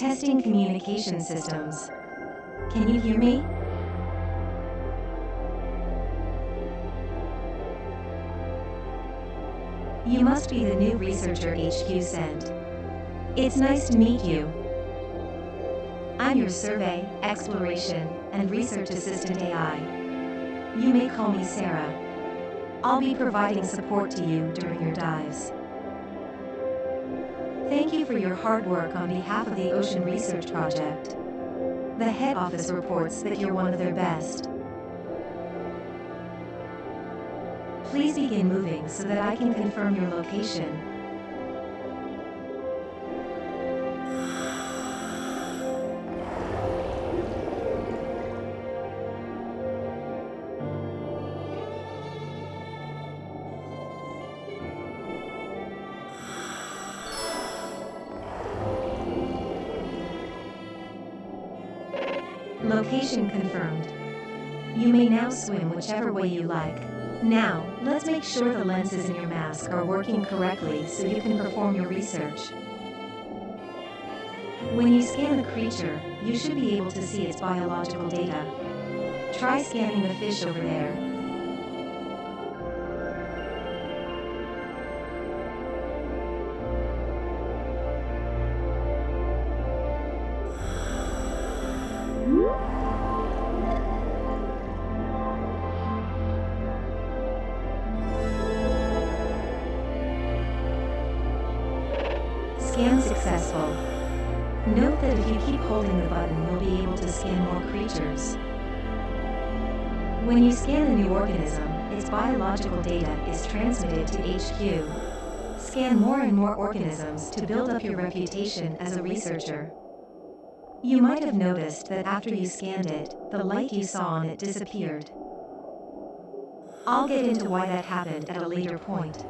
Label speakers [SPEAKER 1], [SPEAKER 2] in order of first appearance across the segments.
[SPEAKER 1] Testing communication systems. Can you hear me? You must be the new researcher HQ sent. It's nice to meet you. I'm your survey, exploration, and research assistant AI. You may call me Sarah. I'll be providing support to you during your dives. Thank you for your hard work on behalf of the Ocean Research Project. The head office reports that you're one of their best. Please begin moving so that I can confirm your location. Location confirmed. You may now swim whichever way you like. Now, let's make sure the lenses in your mask are working correctly so you can perform your research. When you scan the creature, you should be able to see its biological data. Try scanning the fish over there. Scan successful. Note that if you keep holding the button, you'll be able to scan more creatures. When you scan a new organism, its biological data is transmitted to HQ. Scan more and more organisms to build up your reputation as a researcher. You might have noticed that after you scanned it, the light you saw on it disappeared. I'll get into why that happened at a later point.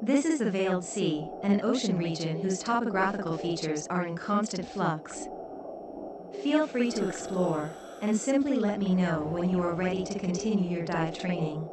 [SPEAKER 1] This is the Veiled Sea, an ocean region whose topographical features are in constant flux. Feel free to explore, and simply let me know when you are ready to continue your dive training.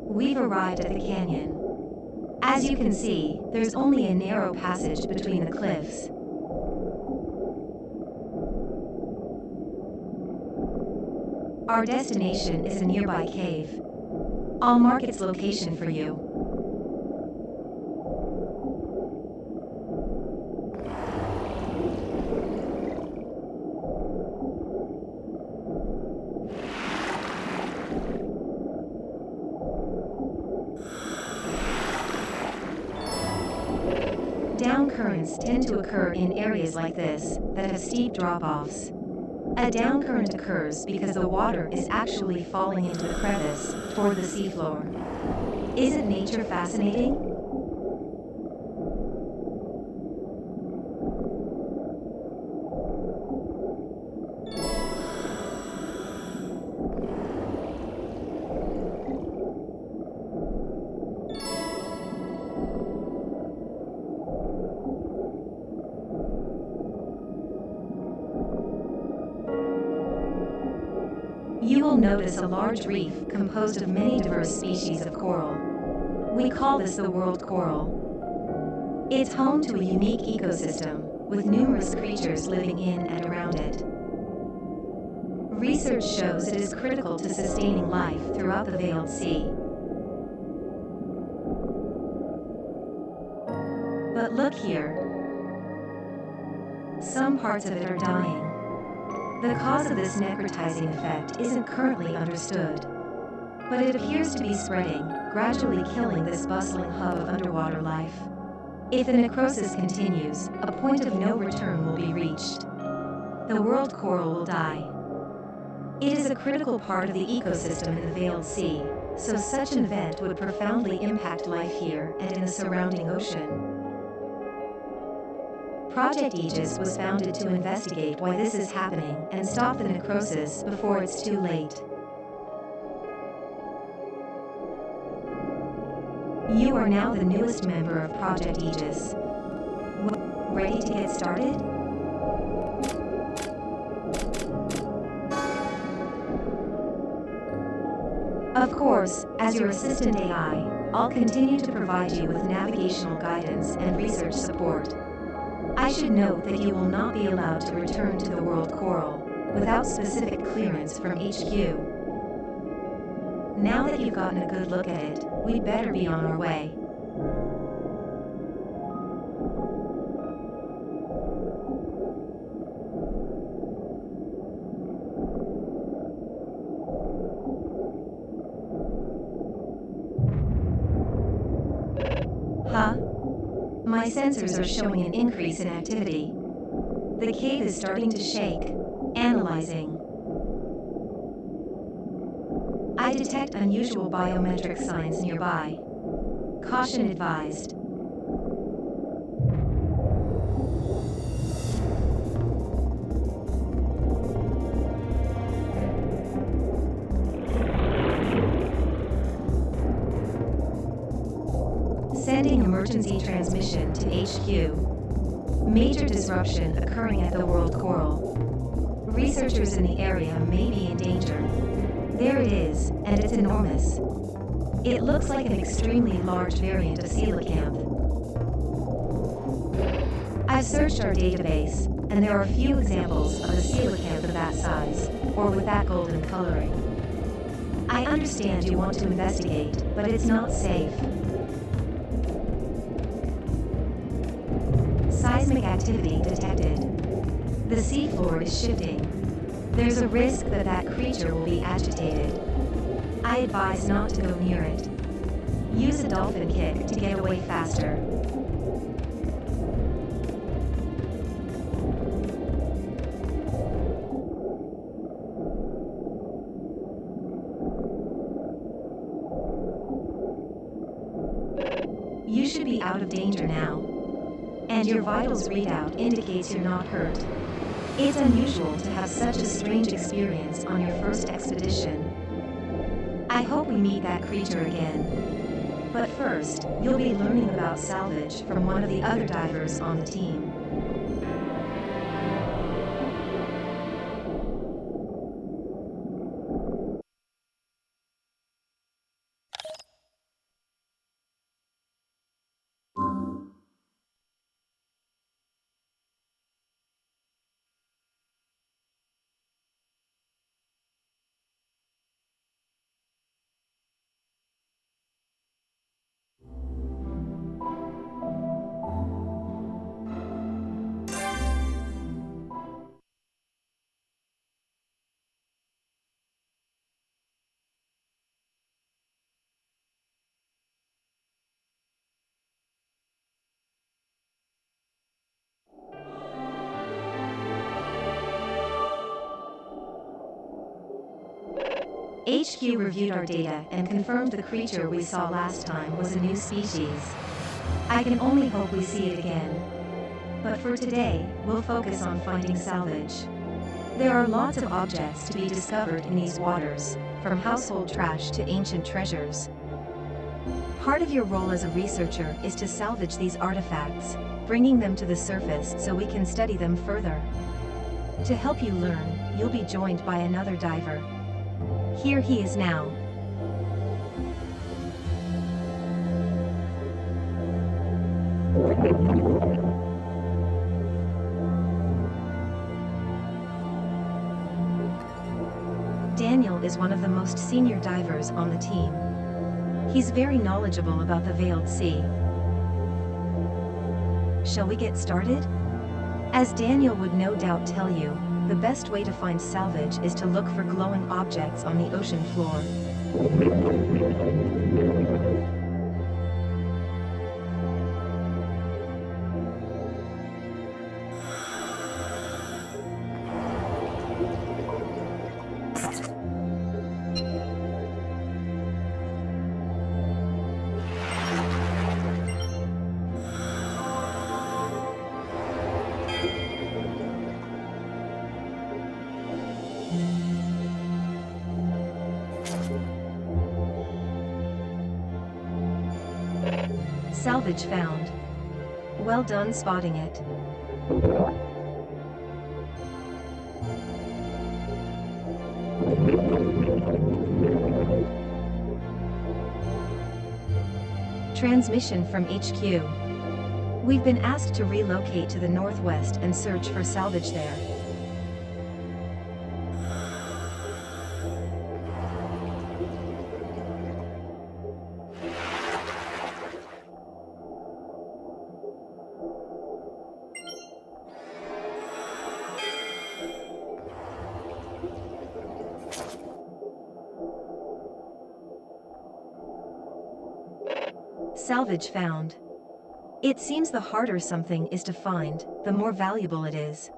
[SPEAKER 1] We've arrived at the canyon. As you can see, there's only a narrow passage between the cliffs. Our destination is a nearby cave. I'll mark its location for you. Down currents tend to occur in areas like this that have steep drop-offs. A down current occurs because the water is actually falling into the crevice toward the seafloor. Isn't nature fascinating? You will notice a large reef composed of many diverse species of coral. We call this the world coral. It's home to a unique ecosystem with numerous creatures living in and around it. Research shows it is critical to sustaining life throughout the Veiled Sea. But look here. Some parts of it are dying. The cause of this necrotizing effect isn't currently understood, but it appears to be spreading, gradually killing this bustling hub of underwater life. If the necrosis continues, a point of no return will be reached. The world coral will die. It is a critical part of the ecosystem in the Veiled Sea, so such an event would profoundly impact life here and in the surrounding ocean. Project Aegis was founded to investigate why this is happening and stop the necrosis before it's too late. You are now the newest member of Project Aegis. Ready to get started? Of course, as your assistant AI, I'll continue to provide you with navigational guidance and research support. I should note that you will not be allowed to return to the world coral without specific clearance from HQ. Now that you've gotten a good look at it, we'd better be on our way. Huh? My sensors are showing an increase in activity. The cave is starting to shake. Analyzing. I detect unusual biometric signs nearby. Caution advised. Sending emergency transmission to HQ. Major disruption occurring at the world coral. Researchers in the area may be in danger. There it is, and it's enormous. It looks like an extremely large variant of coelacanth. I've searched our database, and there are few examples of a coelacanth of that size, or with that golden coloring. I understand you want to investigate, but it's not safe. Seismic activity detected. The seafloor is shifting. There's a risk that that creature will be agitated. I advise not to go near it. Use a dolphin kick to get away faster. You should be out of danger now. And your vitals readout indicates you're not hurt. It's unusual to have such a strange experience on your first expedition. I hope we meet that creature again. But first, you'll be learning about salvage from one of the other divers on the team. HQ reviewed our data and confirmed the creature we saw last time was a new species. I can only hope we see it again. But for today, we'll focus on finding salvage. There are lots of objects to be discovered in these waters, from household trash to ancient treasures. Part of your role as a researcher is to salvage these artifacts, bringing them to the surface so we can study them further. To help you learn, you'll be joined by another diver. Here he is now. Daniel is one of the most senior divers on the team. He's very knowledgeable about the Veiled Sea. Shall we get started? As Daniel would no doubt tell you, the best way to find salvage is to look for glowing objects on the ocean floor. Salvage found. Well done spotting it. Transmission from HQ. We've been asked to relocate to the northwest and search for salvage there. Salvage found. It seems the harder something is to find, the more valuable it is.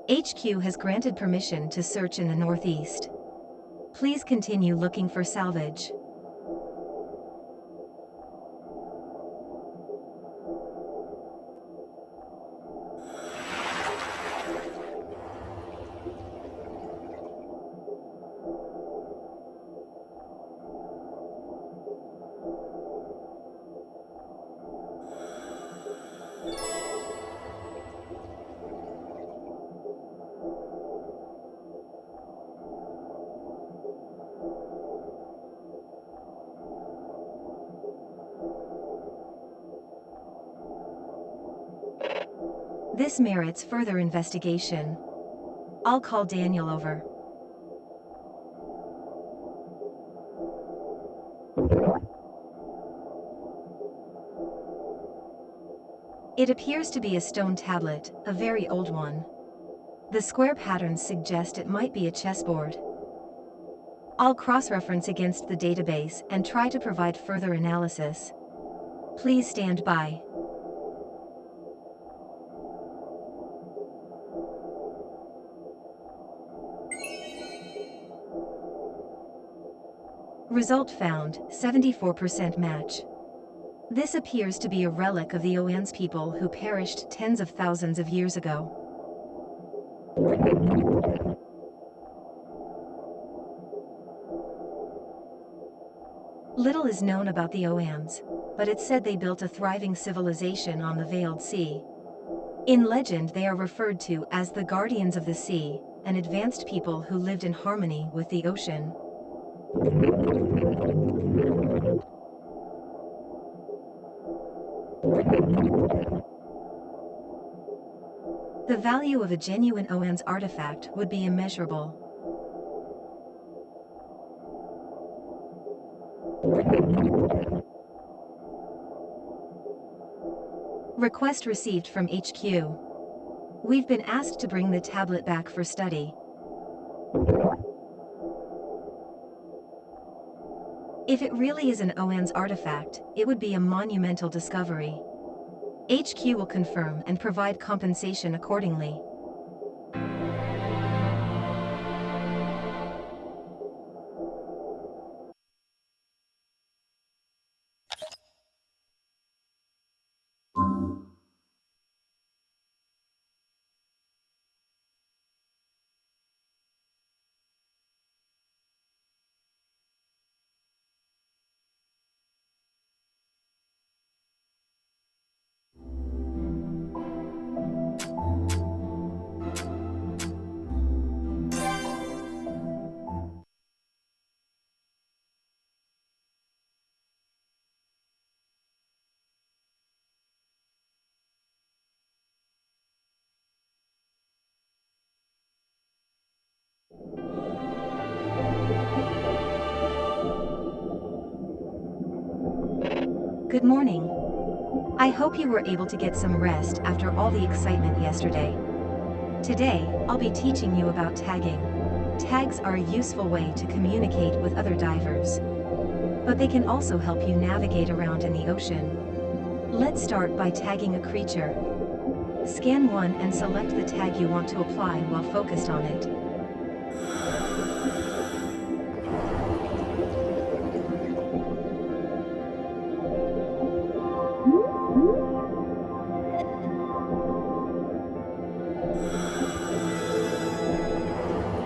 [SPEAKER 1] HQ has granted permission to search in the northeast. Please continue looking for salvage. This merits further investigation. I'll call Daniel over. It appears to be a stone tablet, a very old one. The square patterns suggest it might be a chessboard. I'll cross-reference against the database and try to provide further analysis. Please stand by. Result found, 74% match. This appears to be a relic of the Oan's people who perished tens of thousands of years ago. Little is known about the Oans, but it's said they built a thriving civilization on the Veiled Sea. In legend they are referred to as the Guardians of the Sea, an advanced people who lived in harmony with the ocean. The value of a genuine Oan's artifact would be immeasurable. Request received from HQ. We've been asked to bring the tablet back for study. If it really is an Oan's artifact, it would be a monumental discovery. HQ will confirm and provide compensation accordingly. Good morning. I hope you were able to get some rest after all the excitement yesterday. Today, I'll be teaching you about tagging. Tags are a useful way to communicate with other divers, but they can also help you navigate around in the ocean. Let's start by tagging a creature. Scan one and select the tag you want to apply while focused on it.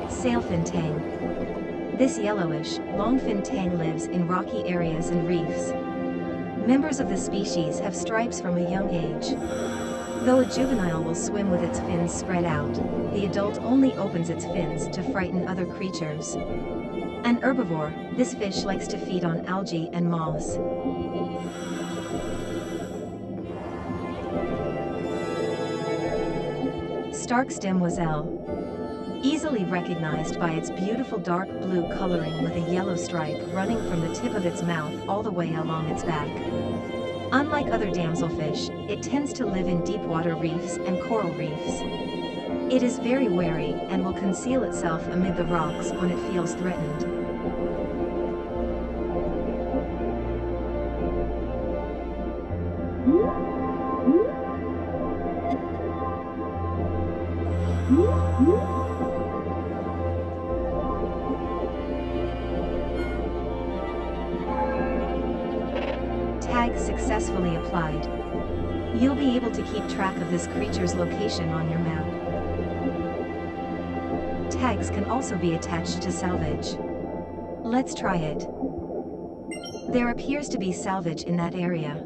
[SPEAKER 1] Sailfin tang. This yellowish, longfin tang lives in rocky areas and reefs. Members of the species have stripes from a young age. Though a juvenile will swim with its fins spread out, the adult only opens its fins to frighten other creatures. An herbivore, this fish likes to feed on algae and moss. Stark's demoiselle. Easily recognized by its beautiful dark blue coloring with a yellow stripe running from the tip of its mouth all the way along its back. Unlike other damselfish, it tends to live in deep water reefs and coral reefs. It is very wary and will conceal itself amid the rocks when it feels threatened. Tag successfully applied. You'll be able to keep track of this creature's location on your map. Tags can also be attached to salvage. Let's try it. There appears to be salvage in that area.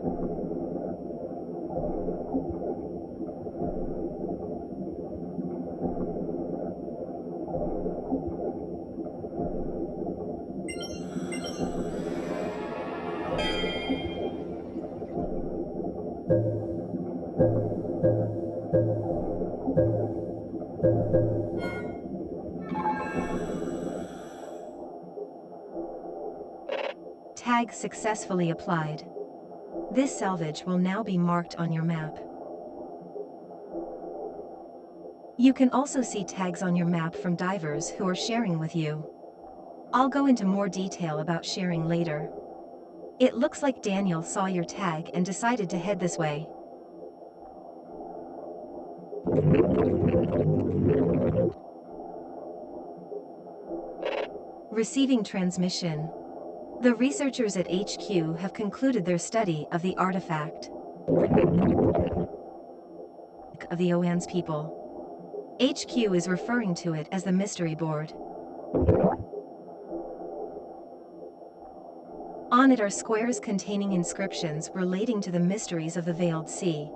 [SPEAKER 1] Tag successfully applied. This salvage will now be marked on your map. You can also see tags on your map from divers who are sharing with you. I'll go into more detail about sharing later. It looks like Daniel saw your tag and decided to head this way. Receiving transmission. The researchers at HQ have concluded their study of the artifact of the Oan's people. HQ is referring to it as the mystery board. On it are squares containing inscriptions relating to the mysteries of the Veiled Sea.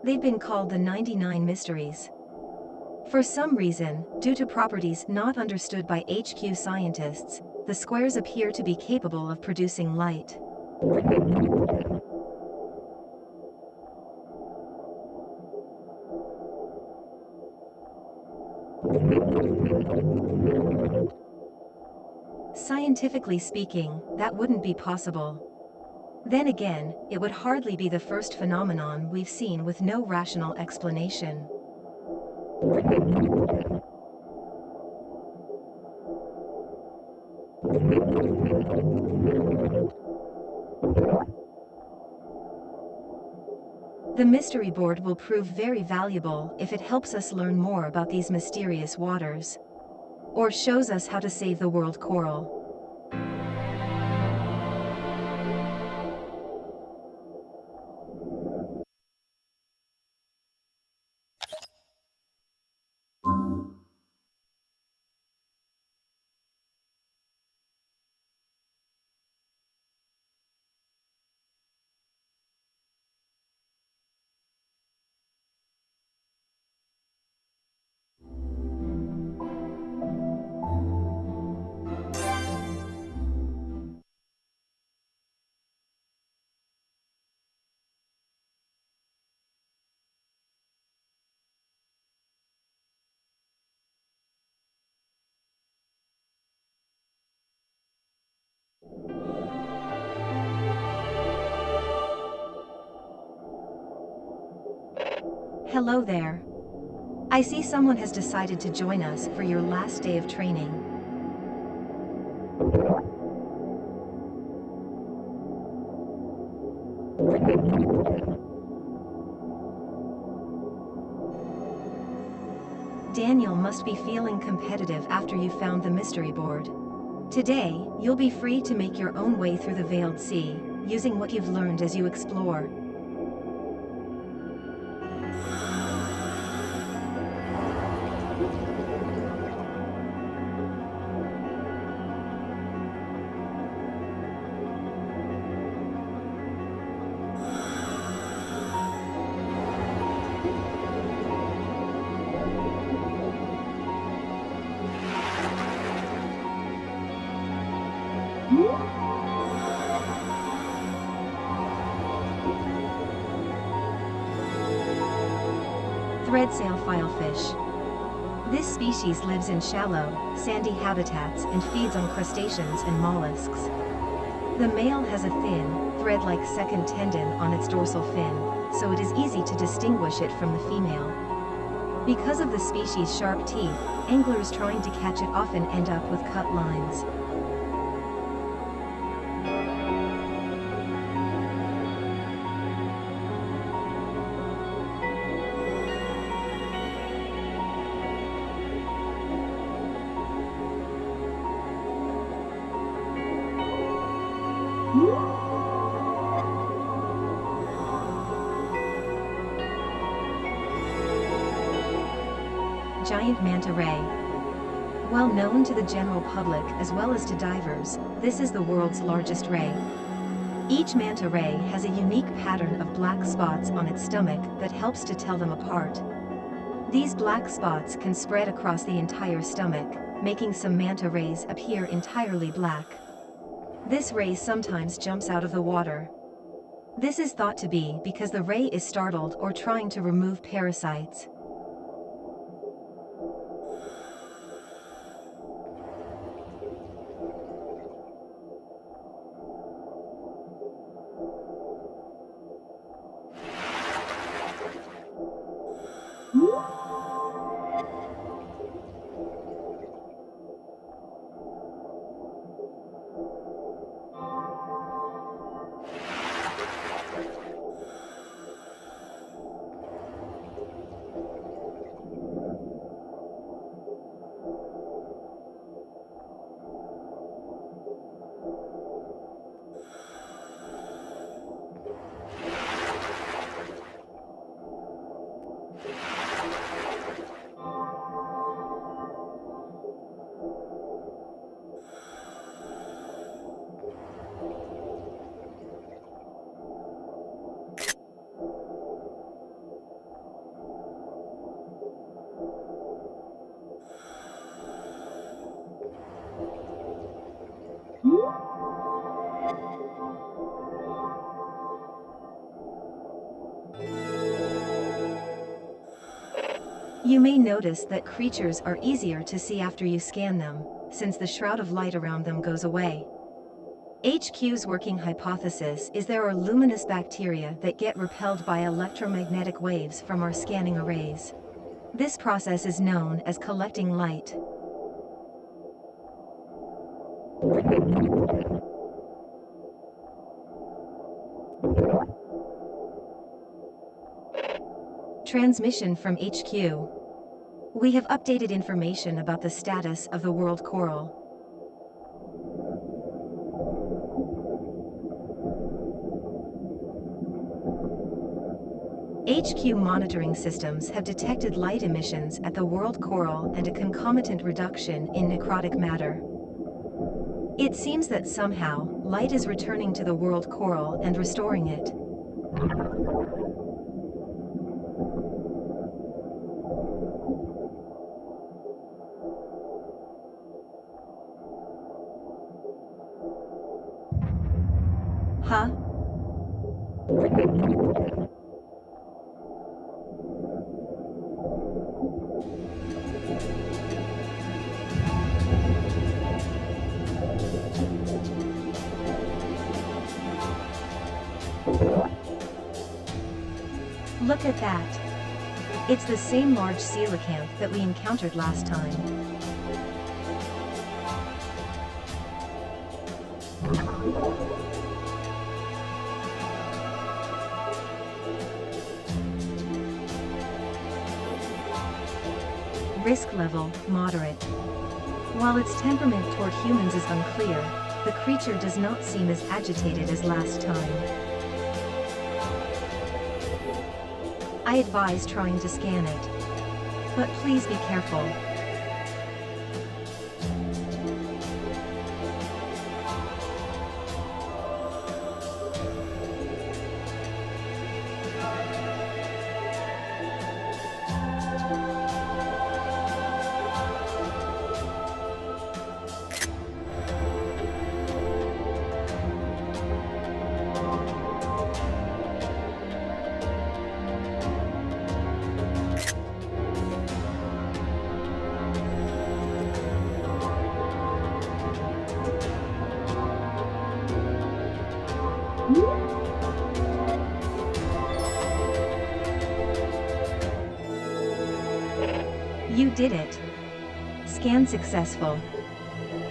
[SPEAKER 1] They've been called the 99 Mysteries. For some reason, due to properties not understood by HQ scientists, the squares appear to be capable of producing light. Scientifically speaking, that wouldn't be possible. Then again, it would hardly be the first phenomenon we've seen with no rational explanation. The mystery board will prove very valuable if it helps us learn more about these mysterious waters, or shows us how to save the world coral. Hello there. I see someone has decided to join us for your last day of training. Daniel must be feeling competitive after you found the mystery board. Today, you'll be free to make your own way through the Veiled Sea, using what you've learned as you explore. Threadsail filefish. This species lives in shallow, sandy habitats and feeds on crustaceans and mollusks. The male has a thin, thread-like second tendon on its dorsal fin, so it is easy to distinguish it from the female. Because of the species' sharp teeth, anglers trying to catch it often end up with cut lines. Giant manta ray. Well known to the general public as well as to divers, this is the world's largest ray. Each manta ray has a unique pattern of black spots on its stomach that helps to tell them apart. These black spots can spread across the entire stomach, making some manta rays appear entirely black. This ray sometimes jumps out of the water. This is thought to be because the ray is startled or trying to remove parasites. You may notice that creatures are easier to see after you scan them, since the shroud of light around them goes away. HQ's working hypothesis is there are luminous bacteria that get repelled by electromagnetic waves from our scanning arrays. This process is known as collecting light. Transmission from HQ. We have updated information about the status of the world coral. HQ monitoring systems have detected light emissions at the world coral and a concomitant reduction in necrotic matter. It seems that somehow, light is returning to the world coral and restoring it. Huh? Look at that. It's the same large coelacanth that we encountered last time. Risk level, moderate. While its temperament toward humans is unclear, the creature does not seem as agitated as last time. I advise trying to scan it. But please be careful. You did it. Scan successful.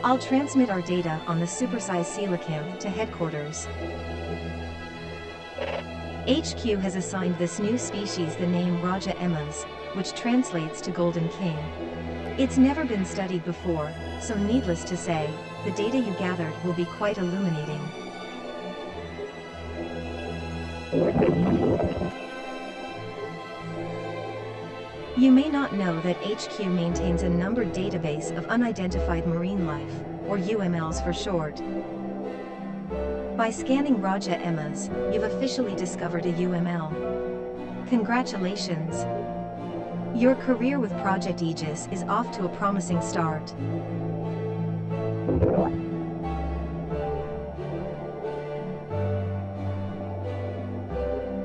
[SPEAKER 1] I'll transmit our data on the supersized coelacanth to headquarters. HQ has assigned this new species the name Raja Emmas, which translates to Golden King. It's never been studied before, so needless to say, the data you gathered will be quite illuminating. You may not know that HQ maintains a numbered database of unidentified marine life, or UMLs for short. By scanning Raja Emmas, you've officially discovered a UML. Congratulations! Your career with Project Aegis is off to a promising start.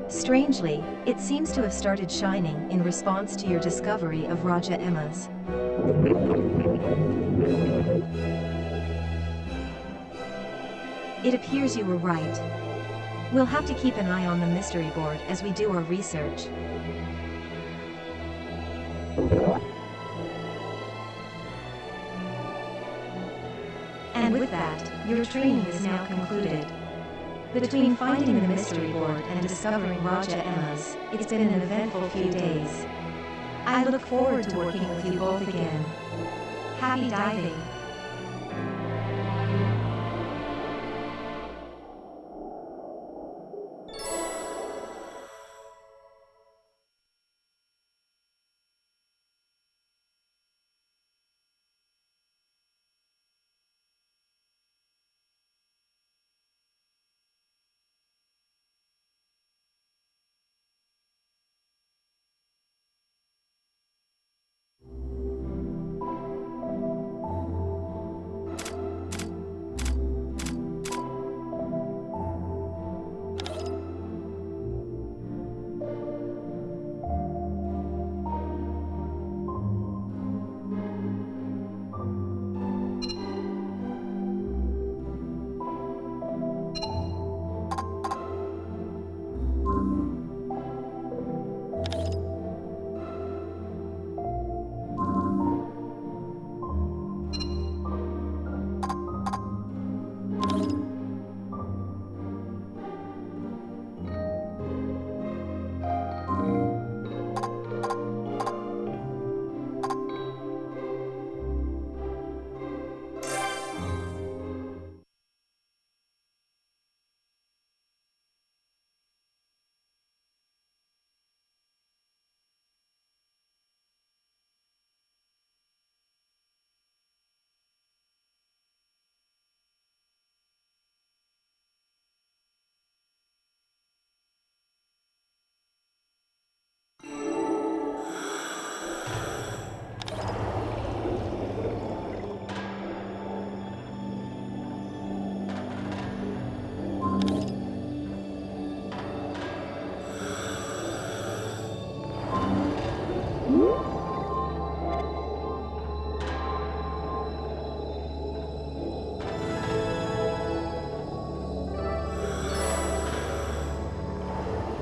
[SPEAKER 1] Strangely, it seems to have started shining in response to your discovery of Raja Emmas. It appears you were right. We'll have to keep an eye on the mystery board as we do our research. And with that, your training is now concluded. Between finding the mystery board and discovering Raja Emmas, it's been an eventful few days. I look forward to working with you both again. Happy diving!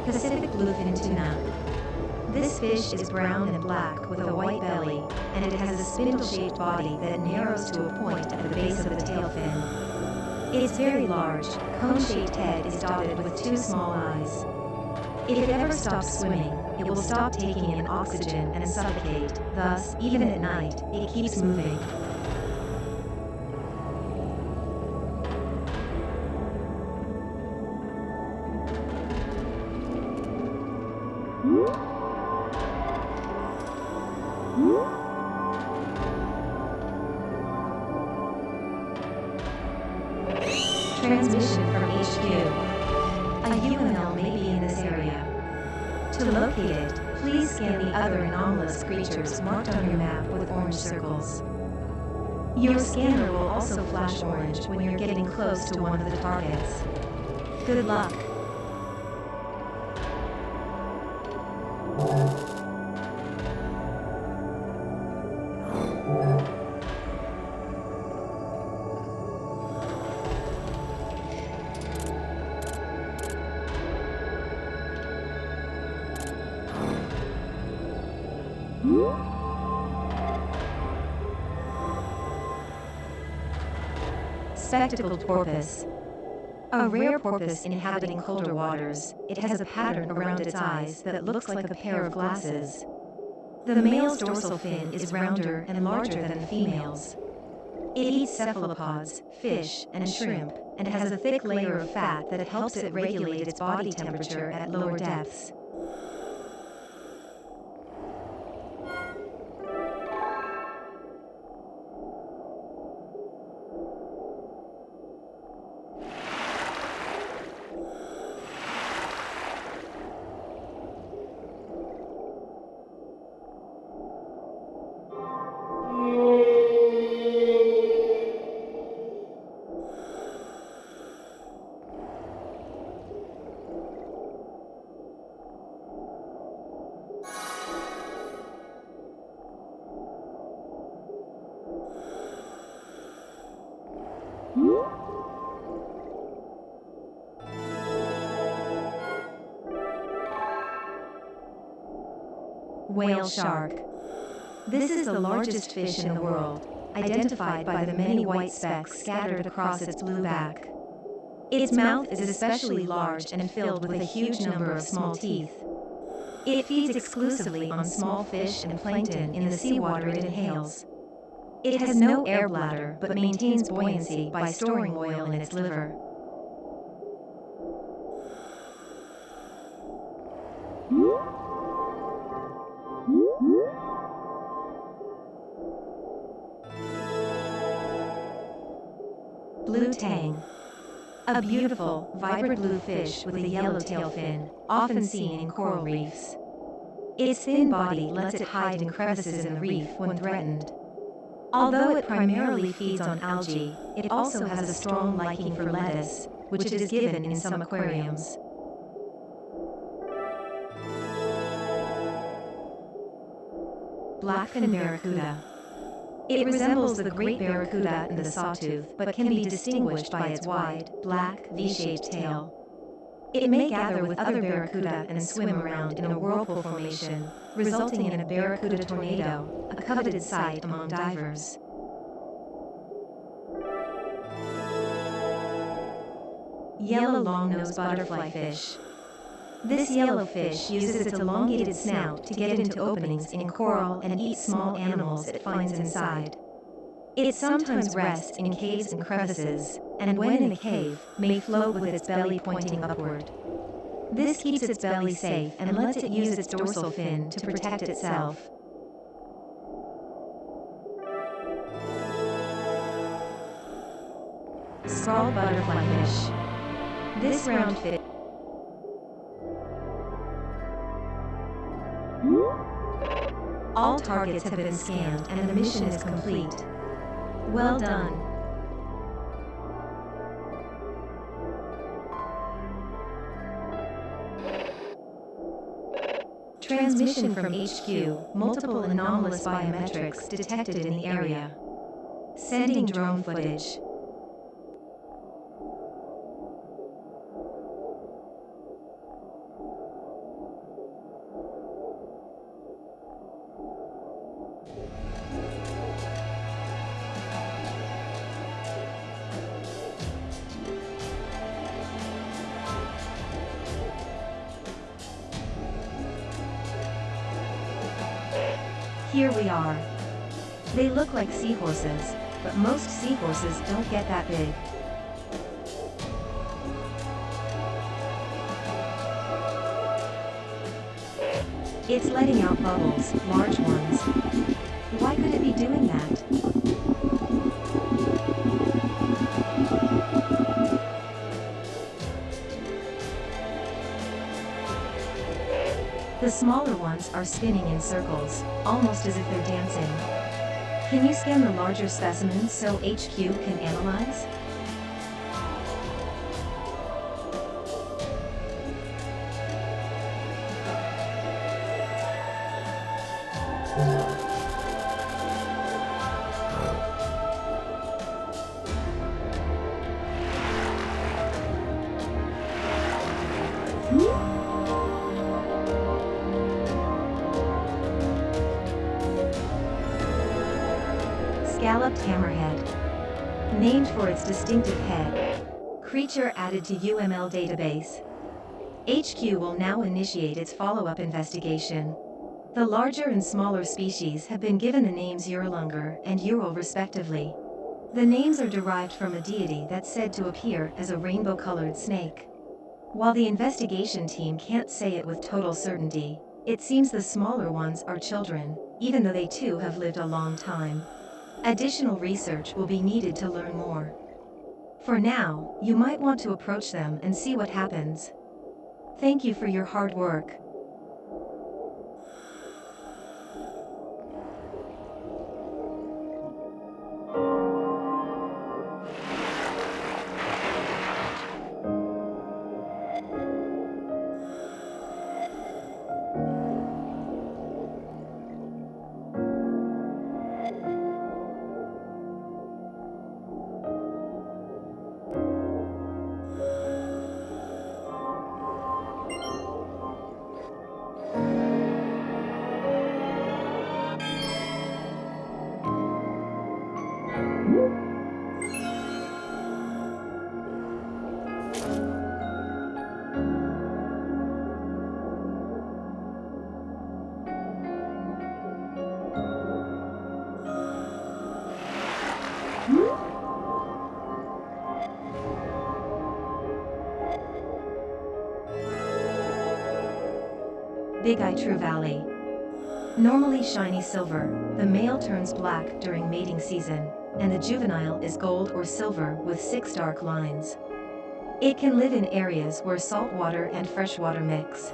[SPEAKER 1] Pacific bluefin tuna. This This fish is brown and black with a white belly, and it has a spindle-shaped body that narrows to a point at the base of the tail fin. Its very large, cone-shaped head is dotted with two small eyes. If it ever stops swimming, it will stop taking in oxygen and suffocate. Thus, even at night, it keeps moving. Transmission from HQ. A UML may be in this area. To locate it, please scan the other anomalous creatures marked on your map with orange circles. Your scanner will also flash orange when you're getting close to one of the targets. Good luck! Spectacled porpoise. A rare porpoise inhabiting colder waters, it has a pattern around its eyes that looks like a pair of glasses. The male's dorsal fin is rounder and larger than the female's. It eats cephalopods, fish, and shrimp, and has a thick layer of fat that helps it regulate its body temperature at lower depths. Whale shark. This is the largest fish in the world, identified by the many white specks scattered across its blue back. Its mouth is especially large and filled with a huge number of small teeth. It feeds exclusively on small fish and plankton in the seawater it inhales. It has no air bladder but maintains buoyancy by storing oil in its liver. Blue tang. A beautiful, vibrant blue fish with a yellow tail fin, often seen in coral reefs. Its thin body lets it hide in crevices in the reef when threatened. Although it primarily feeds on algae, it also has a strong liking for lettuce, which it is given in some aquariums. Blackfin barracuda. It resembles the great barracuda and the sawtooth, but can be distinguished by its wide, black, V-shaped tail. It may gather with other barracuda and swim around in a whirlpool formation, resulting in a barracuda tornado, a coveted sight among divers. Yellow long-nosed butterfly fish. This yellow fish uses its elongated snout to get into openings in coral and eat small animals it finds inside. It sometimes rests in caves and crevices, and when in a cave, may float with its belly pointing upward. This keeps its belly safe and lets it use its dorsal fin to protect itself. Scrawled butterfly fish. This round fish. All targets have been scanned and the mission is complete. Well done. Transmission from HQ, multiple anomalous biometrics detected in the area. Sending drone footage. Here we are. They look like seahorses, but most seahorses don't get that big. It's letting out bubbles, large ones. Why could it be doing that? The smaller ones are spinning in circles, almost as if they're dancing. Can you scan the larger specimens so HQ can analyze? Scalloped hammerhead. Named for its distinctive head. Creature added to UML database. HQ will now initiate its follow-up investigation. The larger and smaller species have been given the names Urlunger and Ural respectively. The names are derived from a deity that's said to appear as a rainbow-colored snake. While the investigation team can't say it with total certainty, it seems the smaller ones are children, even though they too have lived a long time. Additional research will be needed to learn more. For now, you might want to approach them and see what happens. Thank you for your hard work. Big-Eye True Valley. Normally shiny silver, the male turns black during mating season, and the juvenile is gold or silver with 6 dark lines. It can live in areas where saltwater and freshwater mix.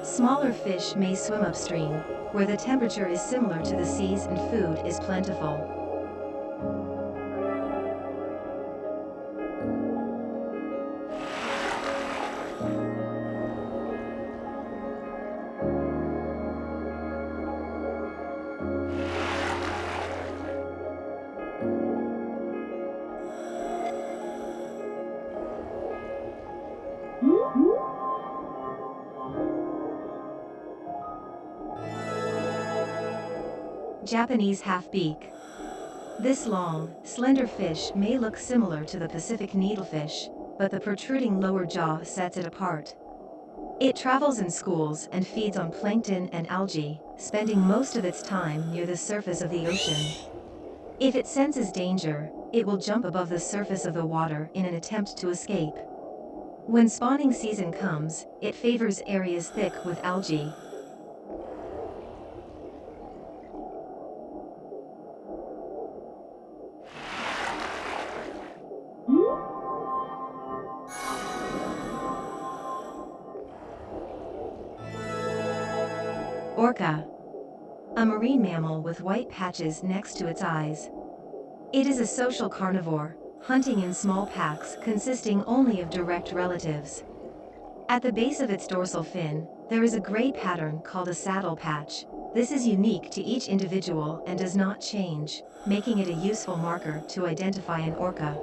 [SPEAKER 1] Smaller fish may swim upstream, where the temperature is similar to the seas and food is plentiful. Japanese half-beak. This long, slender fish may look similar to the Pacific needlefish, but the protruding lower jaw sets it apart. It travels in schools and feeds on plankton and algae, spending most of its time near the surface of the ocean. If it senses danger, it will jump above the surface of the water in an attempt to escape. When spawning season comes, it favors areas thick with algae. Orca. A marine mammal with white patches next to its eyes. It is a social carnivore, hunting in small packs consisting only of direct relatives. At the base of its dorsal fin, there is a gray pattern called a saddle patch. This is unique to each individual and does not change, making it a useful marker to identify an orca.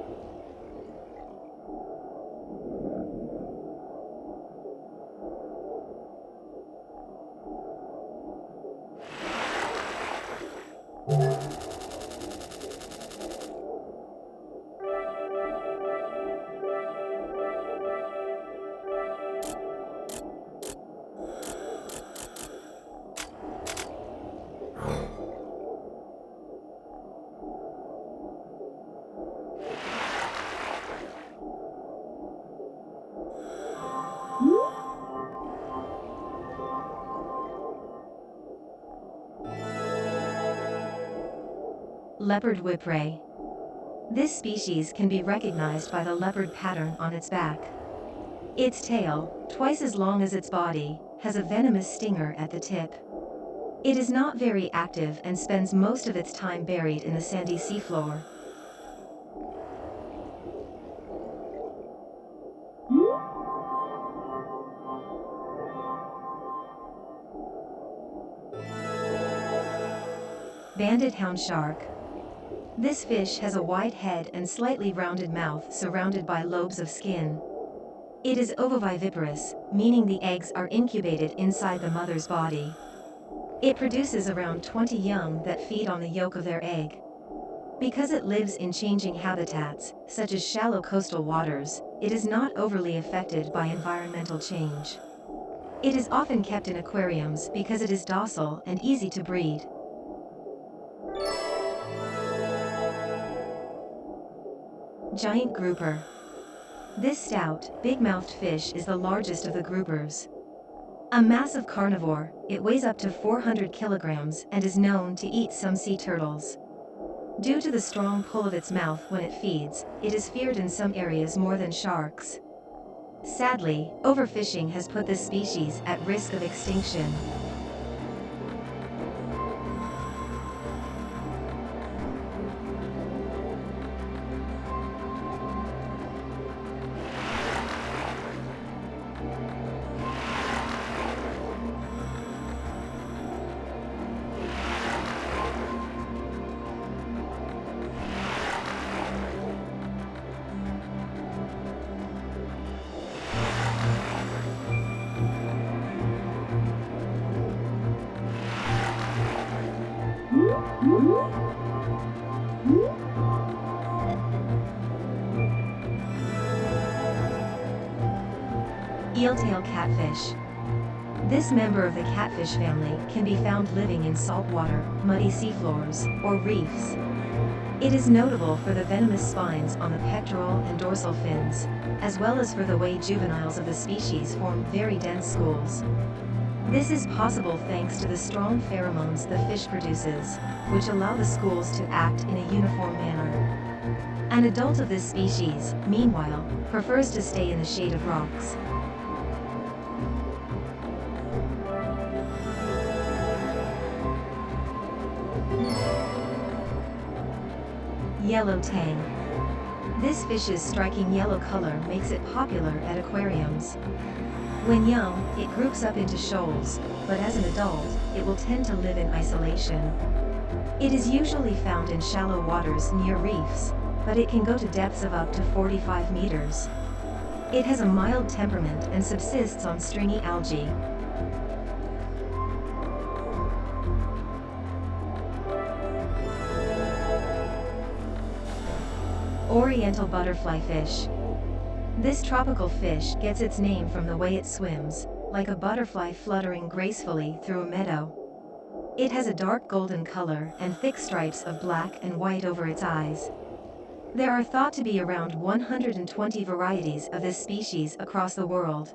[SPEAKER 1] Leopard whipray. This species can be recognized by the leopard pattern on its back. Its tail, twice as long as its body, has a venomous stinger at the tip. It is not very active and spends most of its time buried in the sandy seafloor. Banded hound shark. This fish has a wide head and slightly rounded mouth surrounded by lobes of skin. It is ovoviviparous, meaning the eggs are incubated inside the mother's body. It produces around 20 young that feed on the yolk of their egg. Because it lives in changing habitats, such as shallow coastal waters, it is not overly affected by environmental change. It is often kept in aquariums because it is docile and easy to breed. Giant grouper. This stout, big-mouthed fish is the largest of the groupers. A massive carnivore, it weighs up to 400 kilograms and is known to eat some sea turtles. Due to the strong pull of its mouth when it feeds, it is feared in some areas more than sharks. Sadly, overfishing has put this species at risk of extinction. Eeltail catfish. This member of the catfish family can be found living in saltwater, muddy seafloors, or reefs. It is notable for the venomous spines on the pectoral and dorsal fins, as well as for the way juveniles of the species form very dense schools. This is possible thanks to the strong pheromones the fish produces, which allow the schools to act in a uniform manner. An adult of this species, meanwhile, prefers to stay in the shade of rocks. Yellow tang. This fish's striking yellow color makes it popular at aquariums. When young, it groups up into shoals, but as an adult, it will tend to live in isolation. It is usually found in shallow waters near reefs, but it can go to depths of up to 45 meters. It has a mild temperament and subsists on stringy algae. Oriental butterfly fish. This tropical fish gets its name from the way it swims, like a butterfly fluttering gracefully through a meadow. It has a dark golden color and thick stripes of black and white over its eyes. There are thought to be around 120 varieties of this species across the world.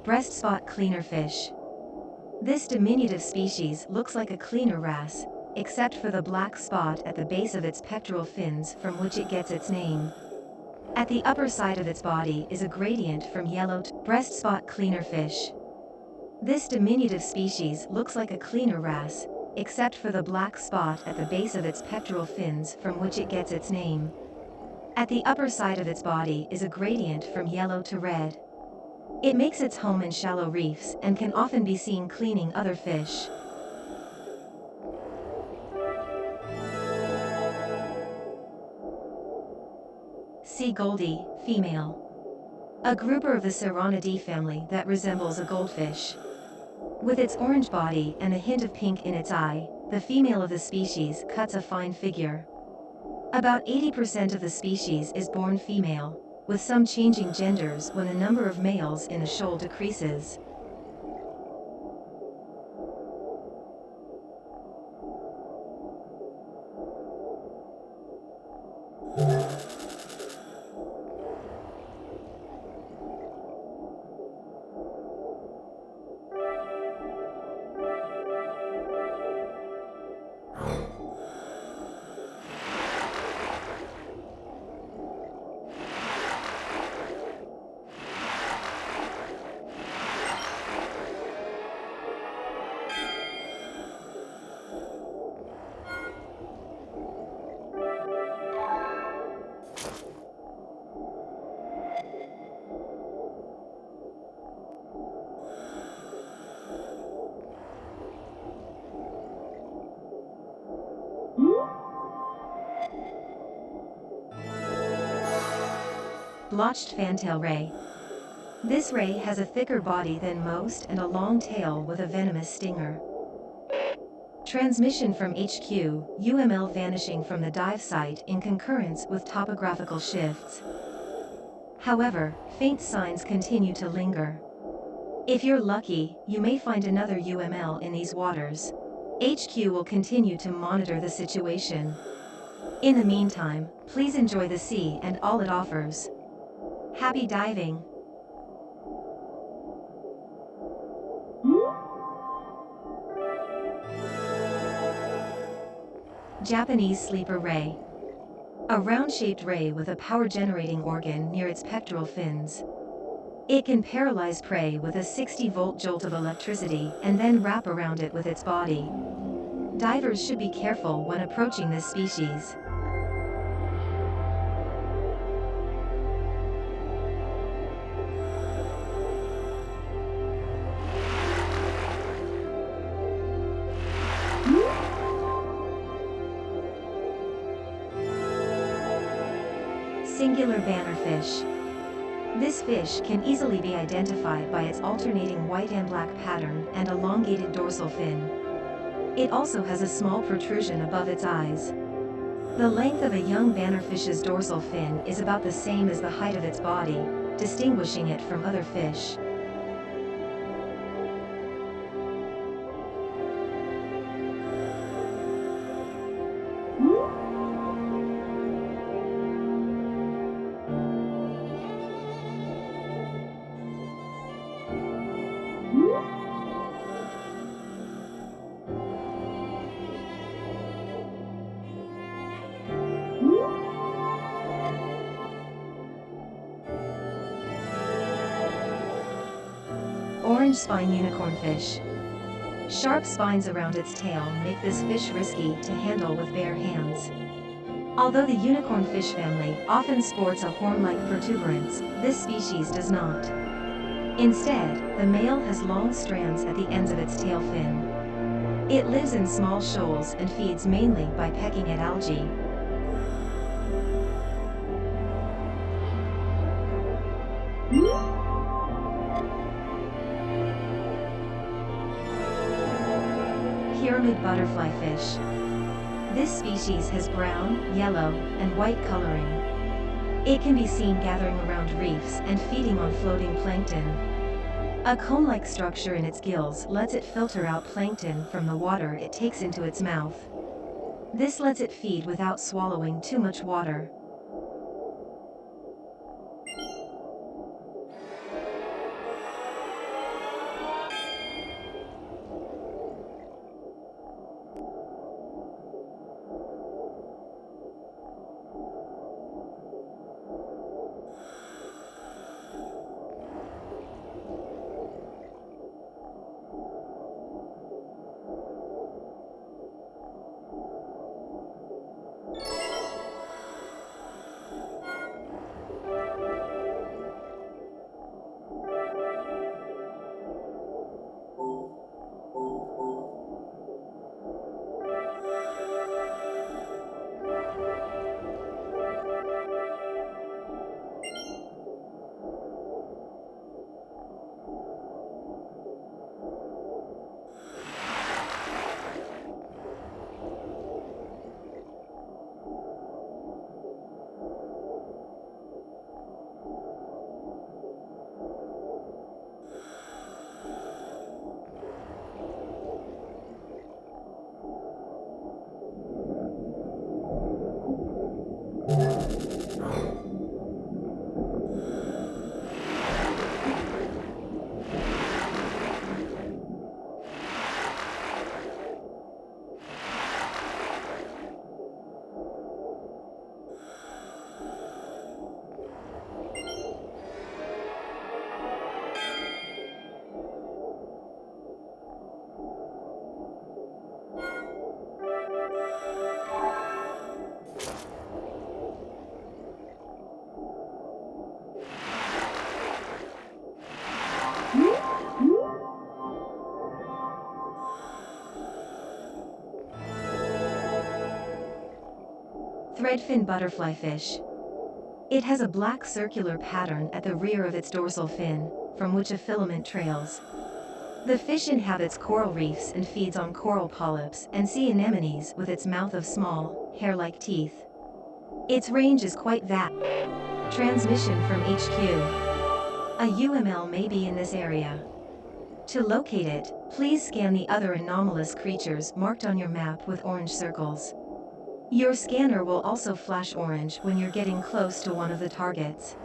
[SPEAKER 1] Breast spot cleaner fish. This diminutive species looks like a cleaner wrasse, except for the black spot at the base of its pectoral fins from which it gets its name. At the upper side of its body is a gradient from yellow to breast spot cleaner fish. This diminutive species looks like a cleaner wrasse, except for the black spot at the base of its pectoral fins from which it gets its name. At the upper side of its body is a gradient from yellow to red. It makes its home in shallow reefs and can often be seen cleaning other fish. Sea goldie, female. A grouper of the Ceronidae family that resembles a goldfish. With its orange body and a hint of pink in its eye, the female of the species cuts a fine figure. About 80% of the species is born female, with some changing genders when the number of males in the shoal decreases. Blotched fantail ray. This ray has a thicker body than most and a long tail with a venomous stinger. Transmission from HQ, UML vanishing from the dive site in concurrence with topographical shifts. However, faint signs continue to linger. If you're lucky, you may find another UML in these waters. HQ will continue to monitor the situation. In the meantime, please enjoy the sea and all it offers. Happy diving! Japanese sleeper ray. A round-shaped ray with a power-generating organ near its pectoral fins. It can paralyze prey with a 60-volt jolt of electricity and then wrap around it with its body. Divers should be careful when approaching this species. Singular bannerfish. This fish can easily be identified by its alternating white and black pattern and elongated dorsal fin. It also has a small protrusion above its eyes. The length of a young bannerfish's dorsal fin is about the same as the height of its body, distinguishing it from other fish. Orange spine unicornfish. Sharp spines around its tail make this fish risky to handle with bare hands. Although the unicornfish family often sports a horn-like protuberance, this species does not. Instead, the male has long strands at the ends of its tail fin. It lives in small shoals and feeds mainly by pecking at algae. Pyramid butterfly fish. This species has brown, yellow, and white coloring. It can be seen gathering around reefs and feeding on floating plankton. A cone-like structure in its gills lets it filter out plankton from the water it takes into its mouth. This lets it feed without swallowing too much water. Threadfin butterfly fish. It has a black circular pattern at the rear of its dorsal fin, from which a filament trails. The fish inhabits coral reefs and feeds on coral polyps and sea anemones with its mouth of small, hair-like teeth. Its range is quite vast. Transmission from HQ. A UML may be in this area. To locate it, please scan the other anomalous creatures marked on your map with orange circles. Your scanner will also flash orange when you're getting close to one of the targets.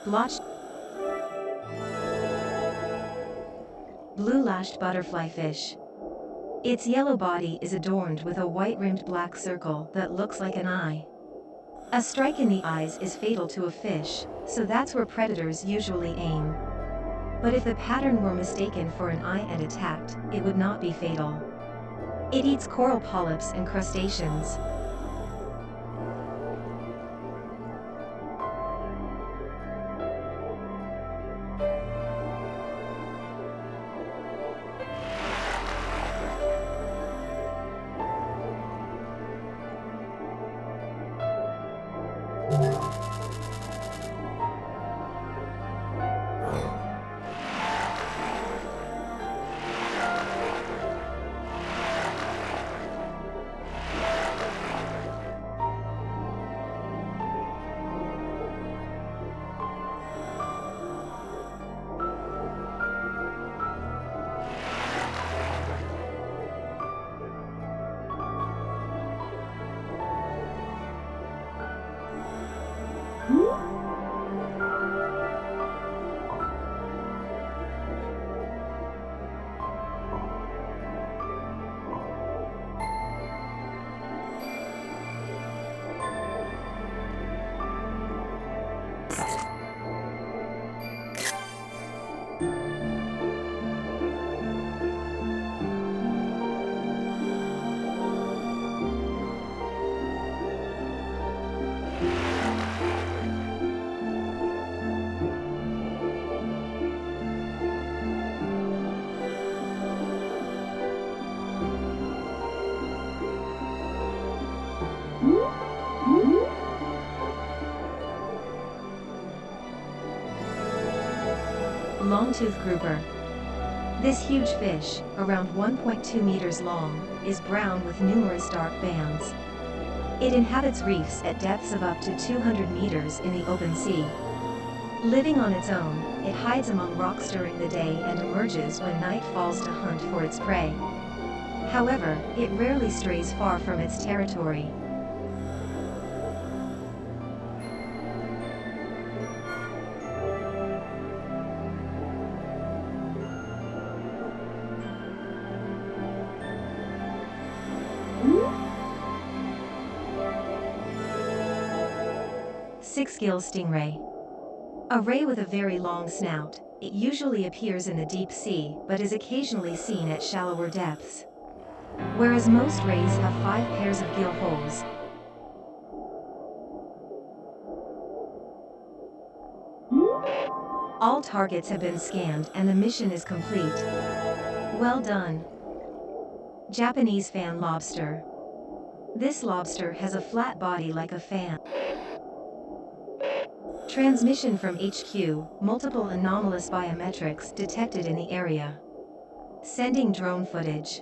[SPEAKER 1] Blotched blue-lashed butterfly fish. Its yellow body is adorned with a white-rimmed black circle that looks like an eye. A strike in the eyes is fatal to a fish, so that's where predators usually aim. But if the pattern were mistaken for an eye and attacked, it would not be fatal. It eats coral polyps and crustaceans. Longtooth grouper. This huge fish, around 1.2 meters long, is brown with numerous dark bands. It inhabits reefs at depths of up to 200 meters in the open sea. Living on its own, it hides among rocks during the day and emerges when night falls to hunt for its prey. However, it rarely strays far from its territory. Six-gill stingray. A ray with a very long snout, it usually appears in the deep sea but is occasionally seen at shallower depths. Whereas most rays have 5 pairs of gill holes. All targets have been scanned and the mission is complete. Well done. Japanese fan lobster. This lobster has a flat body like a fan. Transmission from HQ, multiple anomalous biometrics detected in the area. Sending drone footage.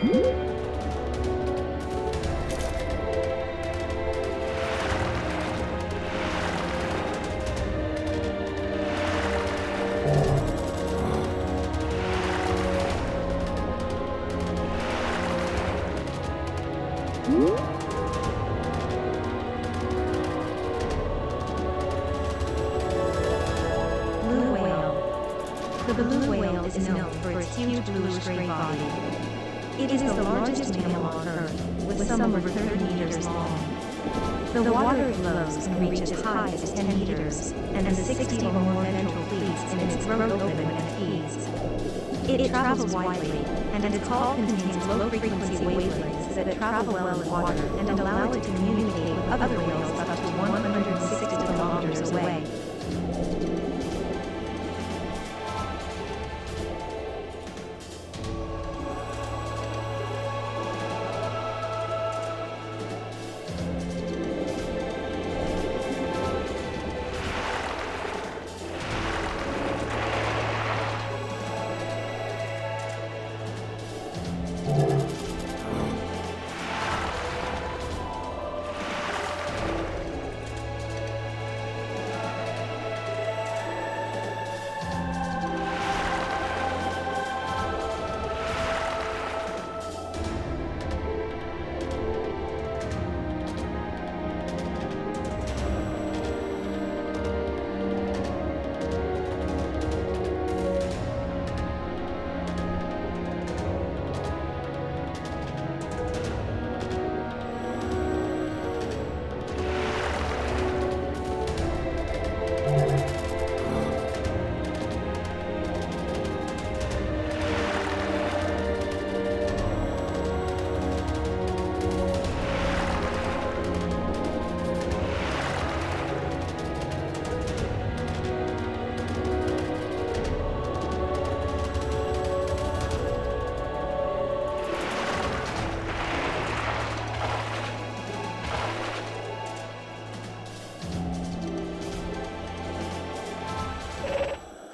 [SPEAKER 1] Blue whale. The blue whale is known for its huge bluish-gray body. It is the largest mammal on Earth, with some over 30 meters long. The water it flows can reach as high as 10 meters, and has 60 or more ventral pleats in its throat open when it feeds. It travels widely, and its call contains low-frequency wavelengths that travel well with water and allow it to communicate with other whales up to 160 kilometers away.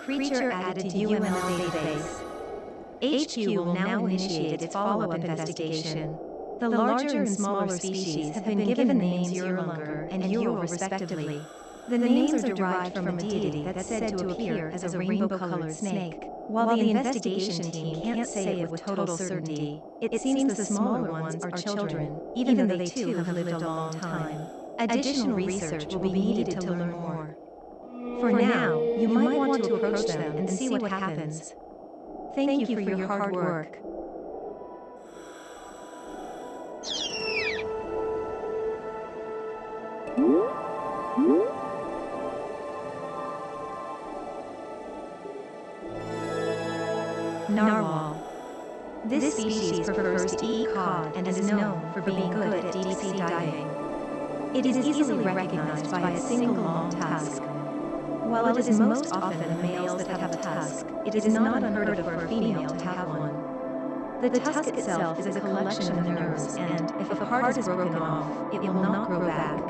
[SPEAKER 1] Creature added to UML database. HQ will now initiate its follow-up investigation. The larger and smaller species have been given the names Urlanger and Ural respectively. The names are derived from a deity that's said to appear as a rainbow-colored snake. While the investigation team can't say it with total certainty, it seems the smaller ones are children, even though they too have lived a long time. Additional research will be needed to learn more. For now, you might want to approach them and see what happens. Thank you for your hard work. Narwhal. This species prefers to eat cod and is known for being good at deep-sea diving. It is easily recognized by a single long tusk. While it is most often the males that have a tusk, it is not unheard of for a female to have one. The tusk itself is a collection of nerves and, if a part is broken off, it will not grow back.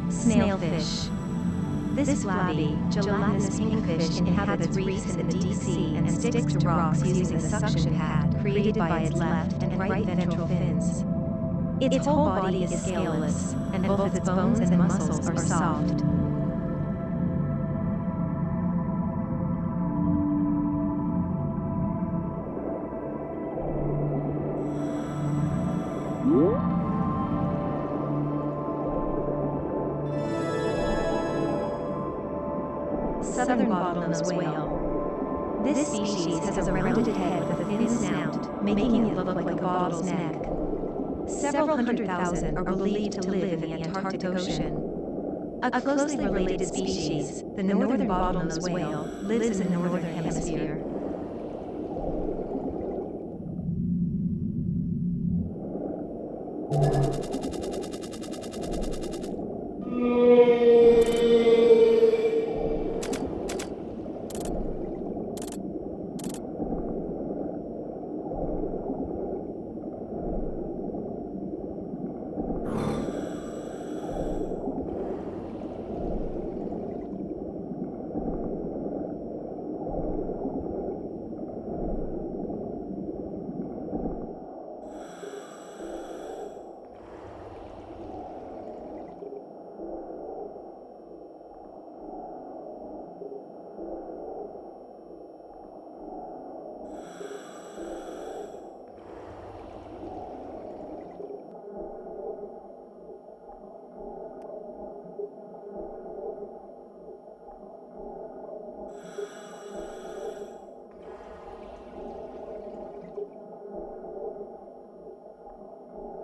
[SPEAKER 1] Snailfish. This flabby, gelatinous pinkfish inhabits reefs in the deep sea and sticks to rocks using the suction pad created by its left and right ventral fins. Its whole body is scaleless, and both its bones and muscles are soft. Southern bottlenose whale. This species has a rounded head with a thin snout, making it look like a bottle's neck. Several 100,000 are believed to live in the Antarctic Ocean. A closely related species, the northern bottlenose whale, lives in the northern hemisphere.